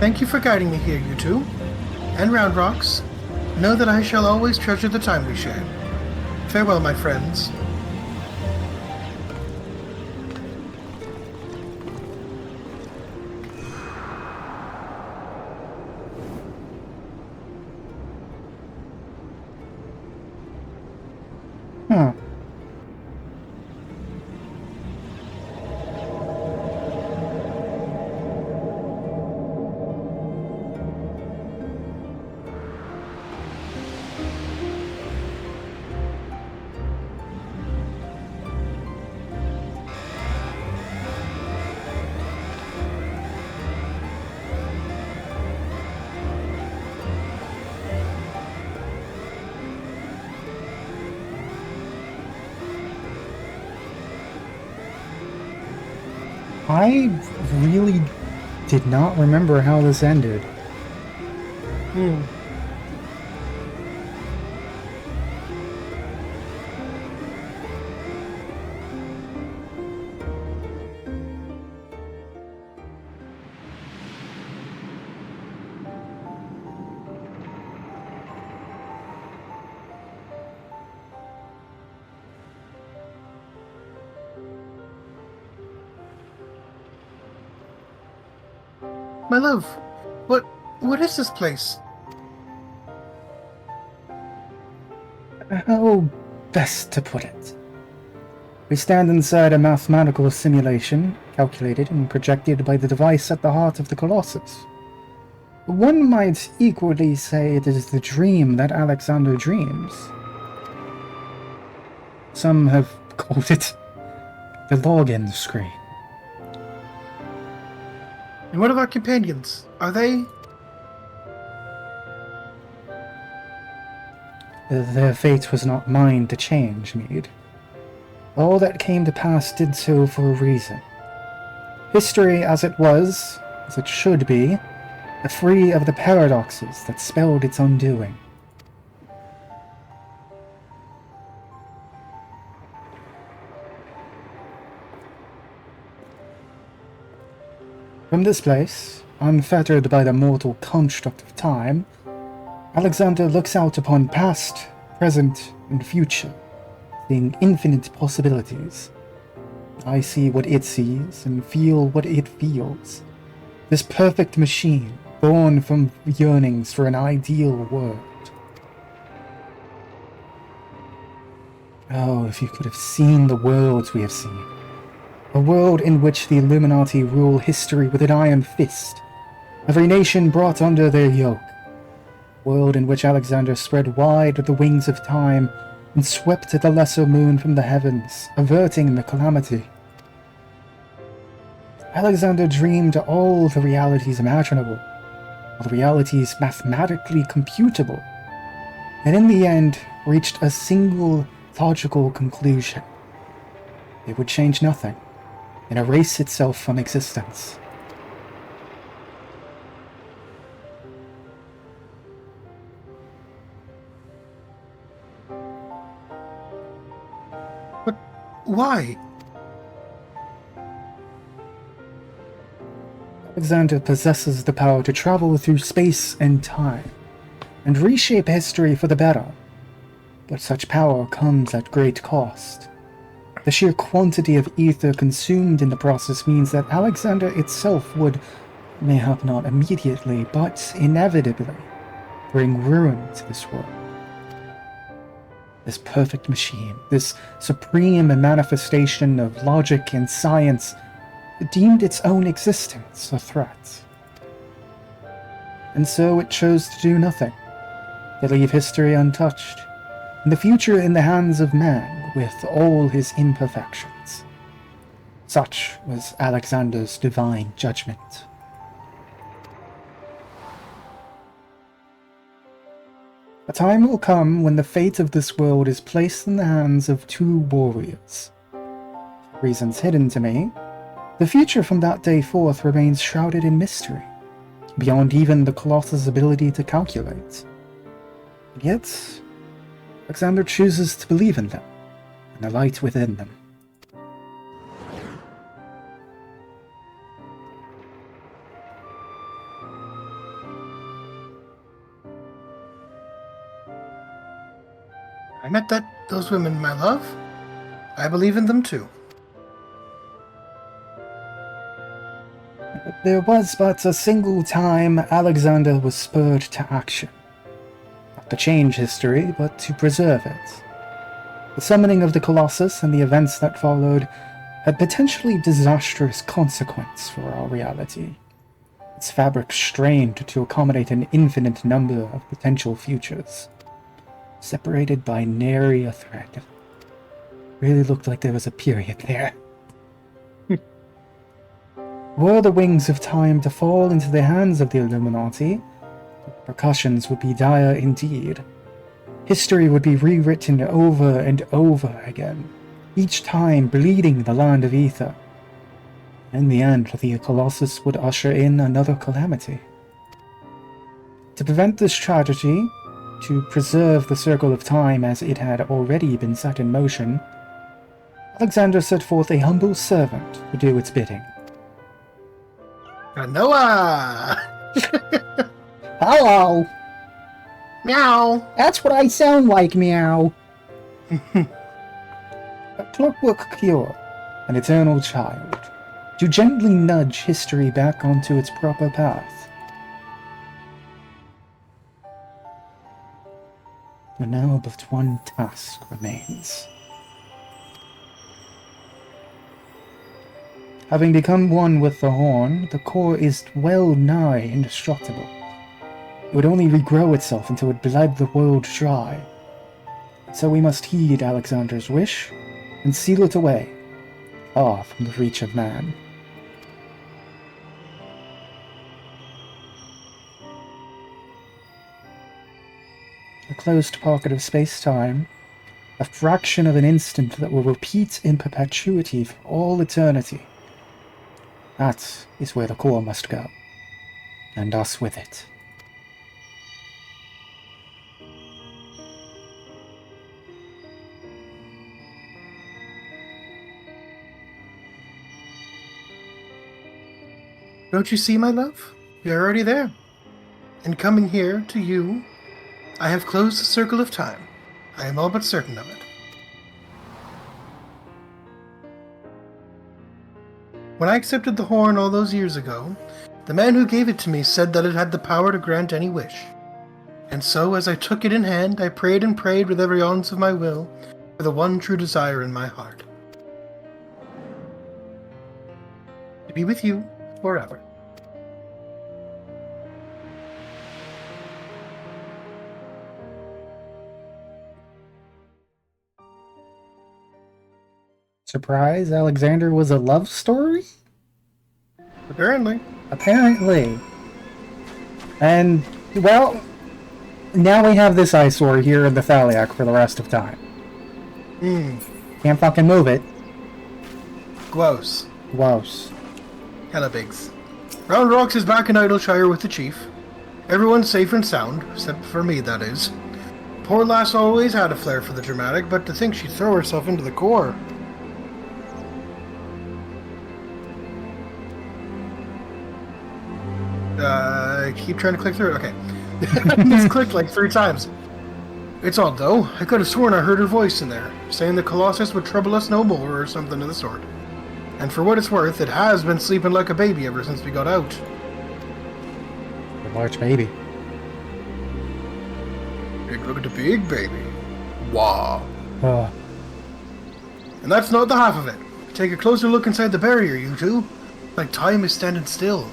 Thank you for guiding me here, you two. And Round Rocks. Know that I shall always treasure the time we shared. Farewell, my friends. I really did not remember how this ended. My love, what is this place? How best to put it? We stand inside a mathematical simulation, calculated and projected by the device at the heart of the Colossus. One might equally say it is the dream that Alexander dreams. Some have called it the login screen. And what of our companions? Are they? Their fate was not mine to change, Mead. All that came to pass did so for a reason. History as it was, as it should be, free of the paradoxes that spelled its undoing. From this place, unfettered by the mortal construct of time, Alexander looks out upon past, present, and future, seeing infinite possibilities. I see what it sees, and feel what it feels. This perfect machine, born from yearnings for an ideal world. Oh, if you could have seen the worlds we have seen. A world in which the Illuminati rule history with an iron fist. Every nation brought under their yoke. A world in which Alexander spread wide the wings of time and swept the lesser moon from the heavens, averting the calamity. Alexander dreamed all the realities imaginable, all the realities mathematically computable, and in the end reached a single logical conclusion. It would change nothing and erase itself from existence. But why? Alexander possesses the power to travel through space and time, and reshape history for the better. But such power comes at great cost. The sheer quantity of ether consumed in the process means that Alexander itself would, mayhap not immediately, but inevitably, bring ruin to this world. This perfect machine, this supreme manifestation of logic and science, deemed its own existence a threat. And so it chose to do nothing, to leave history untouched, and the future in the hands of man with all his imperfections. Such was Alexander's divine judgment. A time will come when the fate of this world is placed in the hands of two warriors. For reasons hidden to me, the future from that day forth remains shrouded in mystery, beyond even the Colossus' ability to calculate. And yet, Alexander chooses to believe in them, and the light within them. I met those women, my love. I believe in them too. There was but a single time Alexander was spurred to action. Not to change history, but to preserve it. The summoning of the Colossus and the events that followed had potentially disastrous consequence for our reality. Its fabric strained to accommodate an infinite number of potential futures, separated by nary a thread. Really looked like there was a period there. Were the wings of time to fall into the hands of the Illuminati, the repercussions would be dire indeed. History would be rewritten over and over again, each time bleeding the land of ether. In the end, the Colossus would usher in another calamity. To prevent this tragedy, to preserve the circle of time as it had already been set in motion, Alexander set forth a humble servant to do its bidding. Noah! Hello! Meow! That's what I sound like, meow! A clockwork cure, an eternal child, to gently nudge history back onto its proper path. But now but one task remains. Having become one with the horn, the core is well nigh indestructible. It would only regrow itself until it bled the world dry. So we must heed Alexander's wish and seal it away, far from the reach of man. A closed pocket of space-time, a fraction of an instant that will repeat in perpetuity for all eternity. That is where the core must go, and us with it. Don't you see, my love? You're already there. In coming here to you, I have closed the circle of time. I am all but certain of it. When I accepted the horn all those years ago, the man who gave it to me said that it had the power to grant any wish. And so, as I took it in hand, I prayed and prayed with every ounce of my will for the one true desire in my heart. To be with you forever. Surprise, Alexander was a love story? Apparently. Apparently. And, well, now we have this eyesore here in the Thaliac for the rest of time. Can't fucking move it. Gross. Gross. Hella bigs. Round Rocks is back in Idleshire with the chief. Everyone's safe and sound, except for me, that is. Poor lass always had a flair for the dramatic, but to think she'd throw herself into the core. I keep trying to click through it. Okay. It's clicked like 3 times. It's odd, though. I could have sworn I heard her voice in there, saying the Colossus would trouble us no more or something of the sort. And for what it's worth, it has been sleeping like a baby ever since we got out. A large baby. Big look at the big baby. Wow. Oh. And that's not the half of it. Take a closer look inside the barrier, you two. Like time is standing still.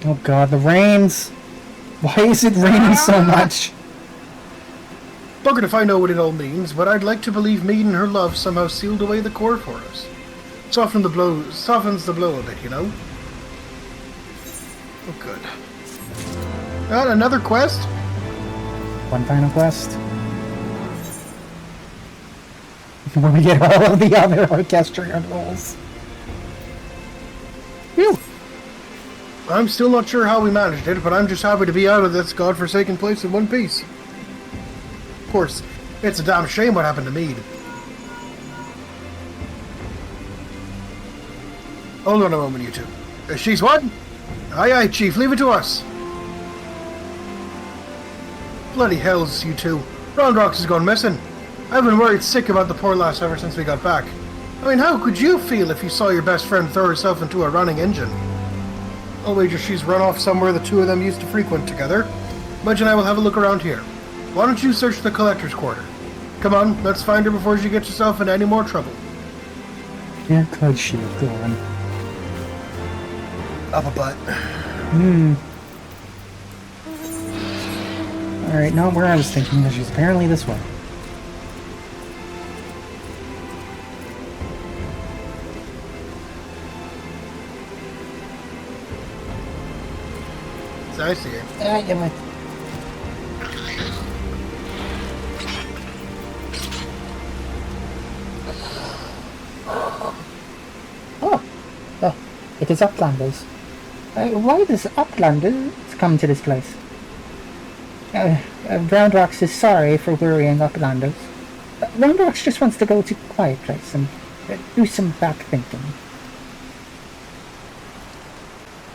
Oh god, the rains! Why is it raining so much? Buggered if I know what it all means, but I'd like to believe Mead and her love somehow sealed away the core for us. Softens the blow a bit, you know? Oh, good. Got another quest? One final quest. Where we get all of the other orchestrion roles. Phew! I'm still not sure how we managed it, but I'm just happy to be out of this godforsaken place in one piece. Of course, it's a damn shame what happened to Mead. Hold on a moment, you two. She's what? Aye, aye, Chief, leave it to us. Bloody hells, you two. Round Rocks has gone missing. I've been worried sick about the poor lass ever since we got back. I mean, how could you feel if you saw your best friend throw herself into a running engine? I'll wager she's run off somewhere the two of them used to frequent together. Mudge and I will have a look around here. Why don't you search the collector's quarter? Come on, let's find her before she gets herself into any more trouble. Where could she have gone? Up a butt. Alright, not where I was thinking, but she's apparently this way. I see her. Yeah, It is Uplanders. Why does Uplanders come to this place? Roundrocks is sorry for worrying Uplanders. Roundrocks just wants to go to a quiet place and do some back thinking.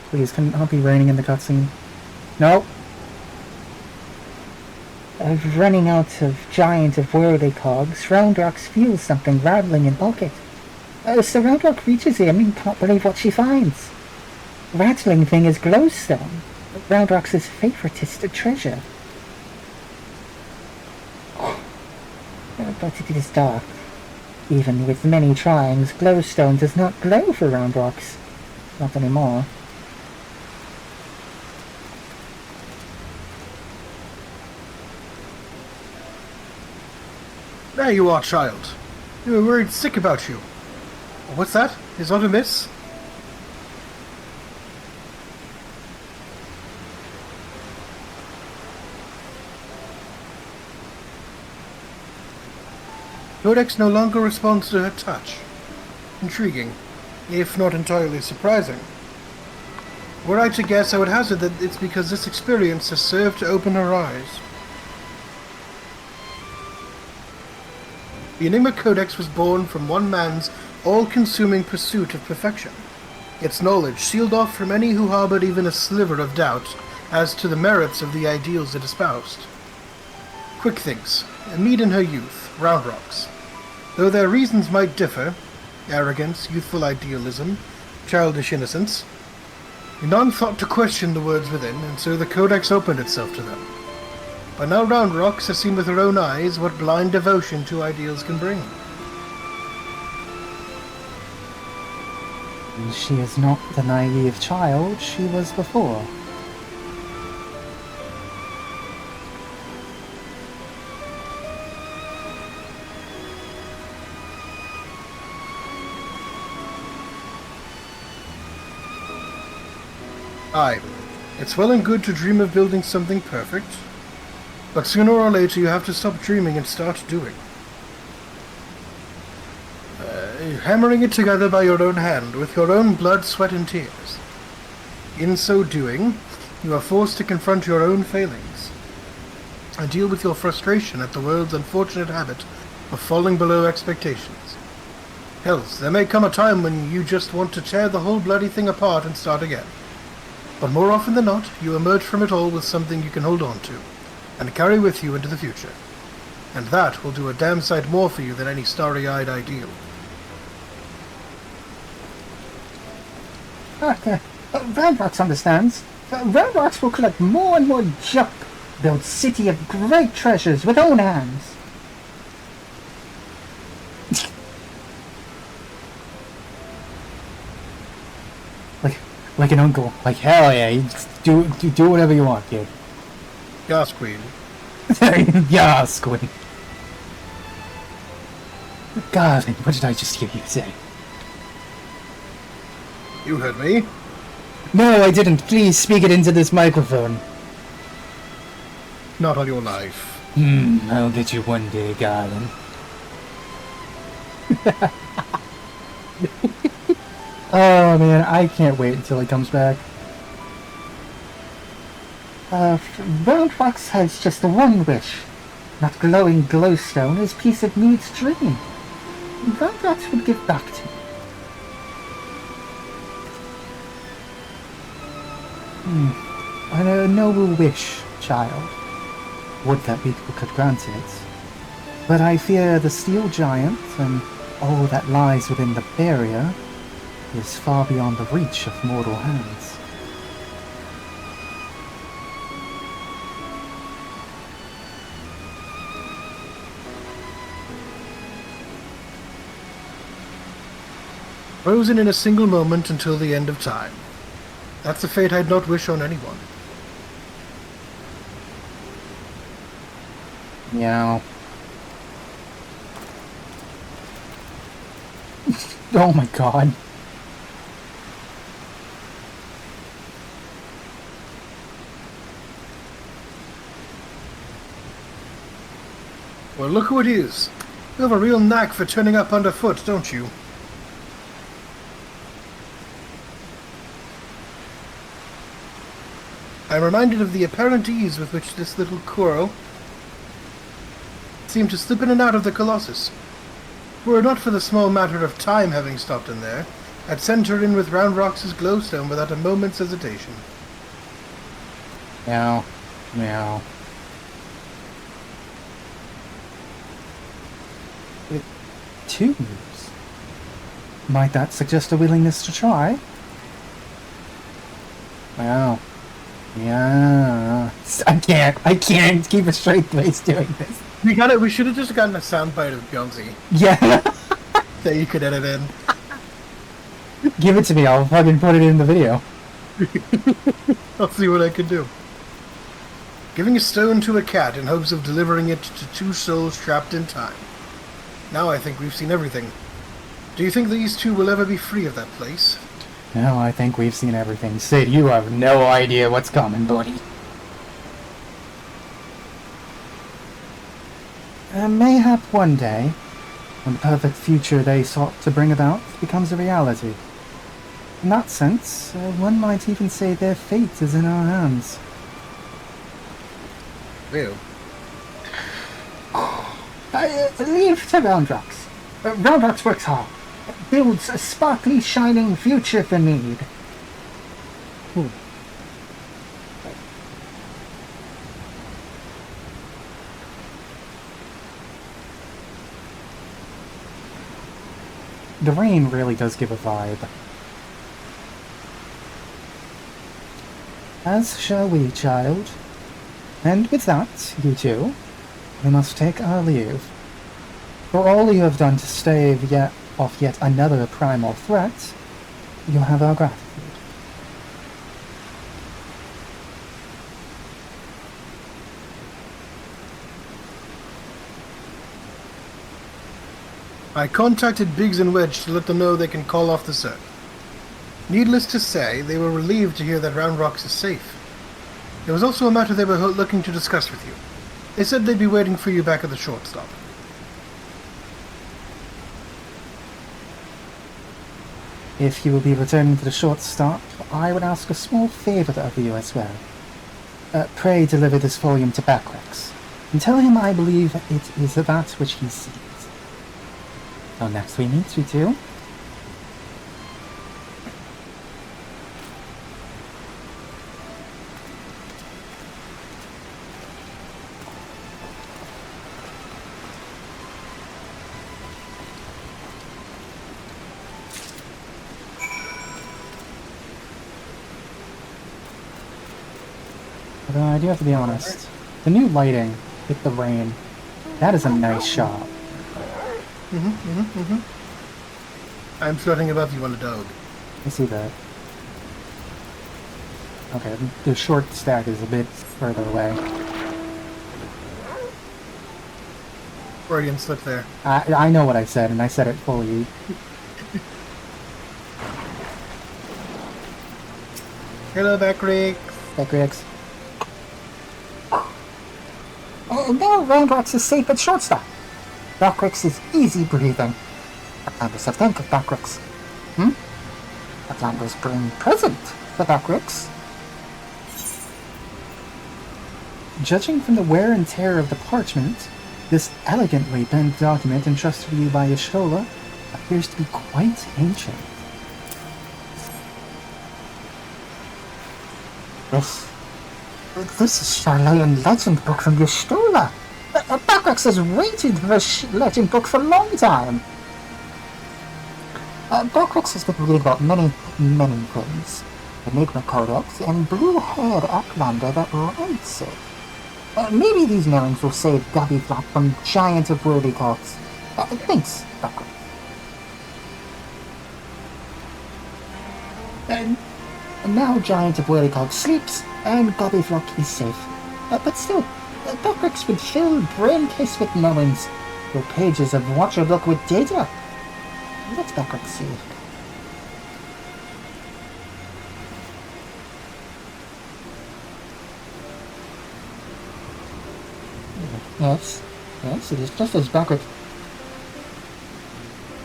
Please, can it not be raining in the cutscene? No. Running out of giant of whirly cogs, Roundrocks feels something rattling in pocket. So Roundrock reaches him and can't believe what she finds. Rattling thing is glowstone, Roundrock's favoritist treasure. But it is dark. Even with many tryings, glowstone does not glow for Roundrocks. Not anymore. There you are, child. We were worried sick about you. What's that? Is aught amiss? Codex no longer responds to her touch. Intriguing, if not entirely surprising. Were I to guess, I would hazard that it's because this experience has served to open her eyes. The Enigma Codex was born from one man's all-consuming pursuit of perfection. Its knowledge sealed off from any who harbored even a sliver of doubt as to the merits of the ideals it espoused. Quick thinks, a mead in her youth, Roundrocks. Though their reasons might differ, arrogance, youthful idealism, childish innocence, none thought to question the words within, and so the Codex opened itself to them. But now Roundrocks has seen with her own eyes what blind devotion to ideals can bring. She is not the naive child she was before. Aye, it's well and good to dream of building something perfect, but sooner or later you have to stop dreaming and start doing. Hammering it together by your own hand, with your own blood, sweat, and tears. In so doing, you are forced to confront your own failings, and deal with your frustration at the world's unfortunate habit of falling below expectations. Hells, there may come a time when you just want to tear the whole bloody thing apart and start again. But more often than not, you emerge from it all with something you can hold on to, and carry with you into the future. And that will do a damn sight more for you than any starry-eyed ideal. Roundrocks understands. Roundrocks will collect more and more junk, build city of great treasures with own hands. like an uncle. Like, hell yeah, you just do whatever you want, kid. Yes, Queen. Yes, Queen. God, what did I just hear you say? You heard me. No, I didn't. Please speak it into this microphone. Not on your life. I'll get you one day, darling. Oh man, I can't wait until he comes back. Roundrocks has just one wish. That glowing glowstone is piece of Mead's dream. Roundrocks would give back to me. A noble wish, child. Would that people could grant it. But I fear the steel giant and all that lies within the barrier is far beyond the reach of mortal hands. Frozen in a single moment until the end of time. That's a fate I'd not wish on anyone. Meow. Oh my god. Well, look who it is. You have a real knack for turning up underfoot, don't you? I'm reminded of the apparent ease with which this little coral seemed to slip in and out of the Colossus. Were it not for the small matter of time having stopped in there, I'd send her in with Round Rock's glowstone without a moment's hesitation. Meow. Meow. Tubes? Might that suggest a willingness to try? Wow. Yeah. I can't keep a straight face doing this. We should have just gotten a soundbite of Beyonce Yeah. that you could edit in. Give it to me, I'll fucking put it in the video. I'll see what I can do. Giving a stone to a cat in hopes of delivering it to two souls trapped in time. Now I think we've seen everything. Do you think these two will ever be free of that place? No, I think we've seen everything. Sid, you have no idea what's coming, buddy. Mayhap one day, when the perfect future they sought to bring about becomes a reality. In that sense, one might even say their fate is in our hands. Ew. Leave to Roundrox. Roundrox works hard. Builds a sparkly, shining future for need. The rain really does give a vibe. As shall we, child. And with that, you two, we must take our leave. For all you have done to stave off yet another primal threat, you have our gratitude. I contacted Biggs and Wedge to let them know they can call off the search. Needless to say, they were relieved to hear that Round Rocks is safe. There was also a matter they were looking to discuss with you. They said they'd be waiting for you back at the shortstop. If you will be returning to the shortstop, I would ask a small favour of you as well. Pray deliver this volume to Backrex, and tell him I believe it is that which he sees. Till next we meet, you two. Although I do have to be honest, the new lighting with the rain, that is a nice shot. I'm floating above you on a dog. I see that. Okay, the short stack is a bit further away. Freudian slip there. I know what I said, and I said it fully. Hello, Backrex. Backrex. Now Roundrox is safe at shortstop. Backrex is easy breathing. What does think of Backrex? What does bring present for Backrex? Judging from the wear and tear of the parchment, this elegantly penned document entrusted to you by Y'shtola appears to be quite ancient. This is Charlayan legend book from Y'shtola. Backrex has waited for this legend book for a long time. Backrex has been reading about many things. Enigma Codex and blue-haired Outlander that writes it. Maybe these knowings will save Gabbyflop from giant of worthy gods. Thanks, Backrex. And now Giant of Whirligog sleeps, and Gobbyflock is safe. But still, Backrex would fill brain case with knowings, or pages of Watcher book with data. Let's Backrex see. Yes, it is just as Backrex.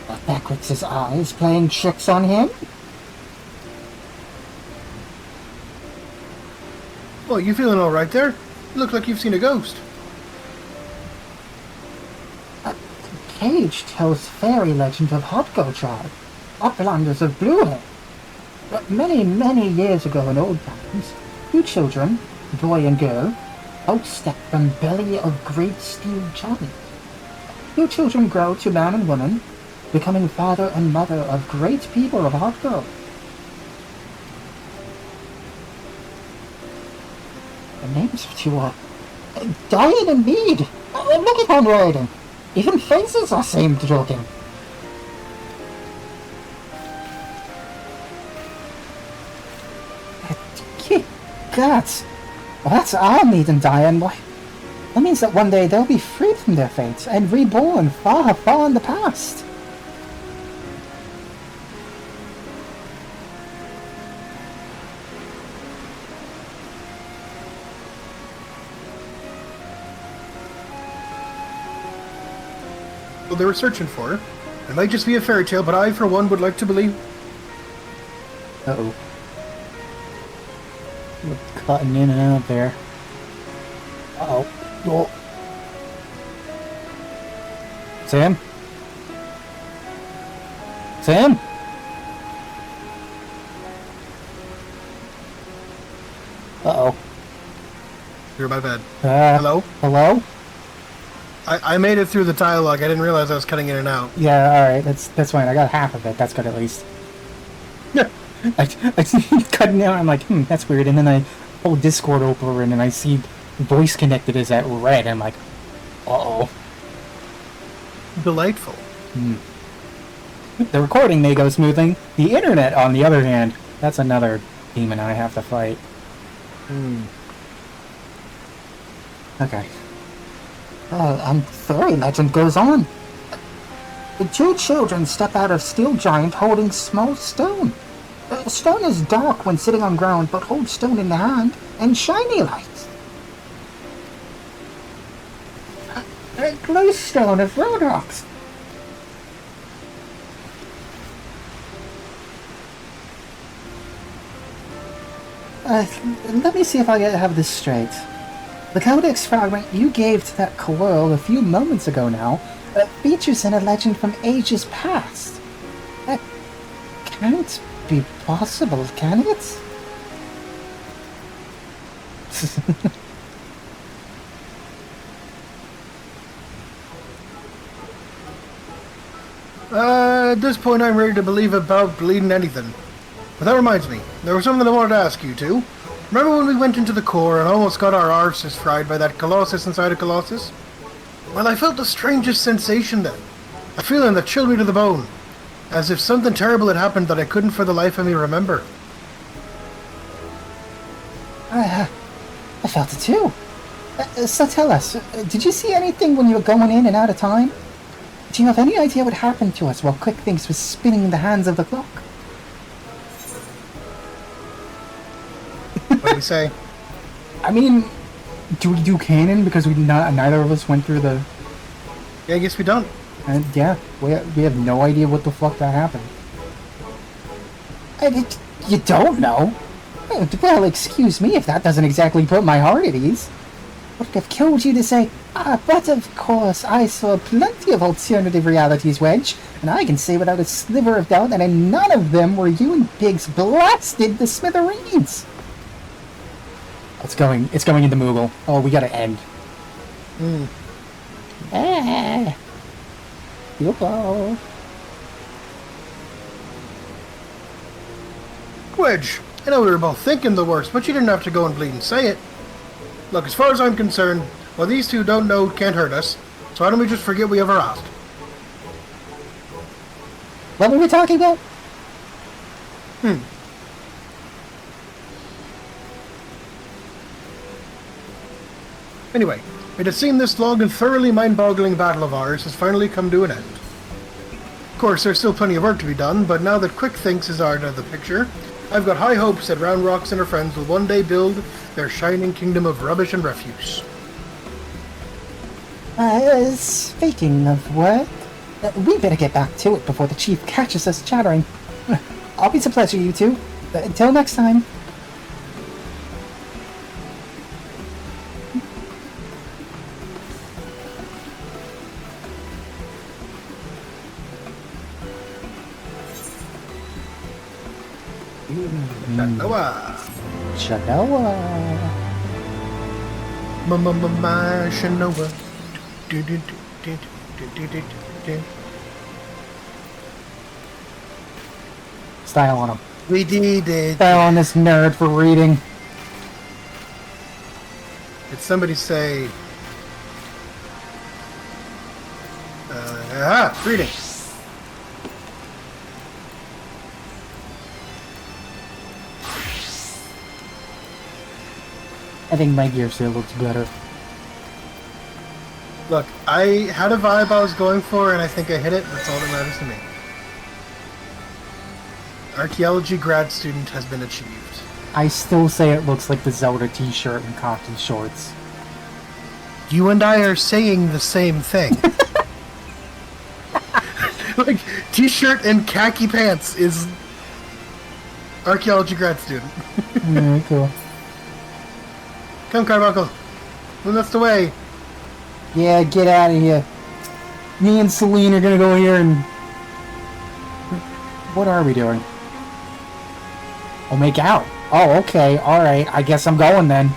Are Backrex's eyes playing tricks on him? Well, you feeling alright there? You look like you've seen a ghost. Page tells fairy legend of Hotgo tribe, uplanders of Blue Hill. But many years ago in old times, two children, boy and girl, outstepped from belly of great steel giant. Two children grow to man and woman, becoming father and mother of great people of Hotgo. The names of two are Diane and Mead. Look at handwriting. Even faces are same joking. Gods. Well, that's all Mead and Diane. Why? That means that one day they'll be freed from their fates and reborn far, far in the past. Well, they were searching for her. It might just be a fairy tale, but I, for one, would like to believe... Uh-oh. We're cutting in and out there. Uh-oh. Oh. Sam? Sam? Uh-oh. You're my bed. Hello? Hello? I made it through the dialogue. I didn't realize I was cutting in and out. Yeah, alright. That's fine. I got half of it. That's good at least. Yeah. I cutting out. I'm like, that's weird. And then I pull Discord over and I see voice connected is at red. I'm like, uh-oh. Delightful. The recording may go smoothly. The internet, on the other hand, that's another demon I have to fight. Okay. Fairy legend goes on. The two children step out of steel giant holding small stone. Stone is dark when sitting on ground, but holds stone in the hand and shiny lights. A glowstone of road rocks. Let me see if I have this straight. The codex fragment you gave to that Kowal a few moments ago now features in a legend from ages past. That can't be possible, can it? At this point, I'm ready to believe about bleeding anything. But that reminds me, there was something I wanted to ask you two. Remember when we went into the core and almost got our arses fried by that Colossus inside a Colossus? Well, I felt the strangest sensation then. A feeling that chilled me to the bone. As if something terrible had happened that I couldn't for the life of me remember. I felt it too. So tell us, did you see anything when you were going in and out of time? Do you have any idea what happened to us while Quick Thinks was spinning in the hands of the clock? What do we say? I mean, do we do canon because neither of us went through the... Yeah, I guess we don't. And yeah, we have no idea what the fuck that happened. You don't know? Well, excuse me if that doesn't exactly put my heart at ease. Would it have killed you to say, but of course I saw plenty of alternative realities, Wedge, and I can say without a sliver of doubt that in none of them were you and Biggs blasted the smithereens. It's going into Moogle. Oh, we gotta end. Yupo. Wedge, I know we were both thinking the worst, but you didn't have to go and bleed and say it. Look, as far as I'm concerned, what these two don't know can't hurt us, so why don't we just forget we ever asked? What were we talking about? Anyway, it has seemed this long and thoroughly mind-boggling battle of ours has finally come to an end. Of course, there's still plenty of work to be done, but now that Quick Thinks is out of the picture, I've got high hopes that Round Rocks and her friends will one day build their shining kingdom of rubbish and refuse. Speaking of work, we better get back to it before the chief catches us chattering. Always a pleasure, you two. Until next time. Noah. Shanoa. My Shanoa. Do, do, do, do, do, do, do, do. Style on him. We did it. Style on this nerd for reading. Did somebody say... reading. I think my gear still looks better. Look, I had a vibe I was going for, and I think I hit it. That's all that matters to me. Archaeology grad student has been achieved. I still say it looks like the Zelda t-shirt and khaki shorts. You and I are saying the same thing. Like, t-shirt and khaki pants is archaeology grad student. Yeah, cool. Come, Carbuncle. Move us away. Yeah, get out of here. Me and Celine are gonna go here and... What are we doing? Oh, make out. Oh, okay. Alright. I guess I'm going then.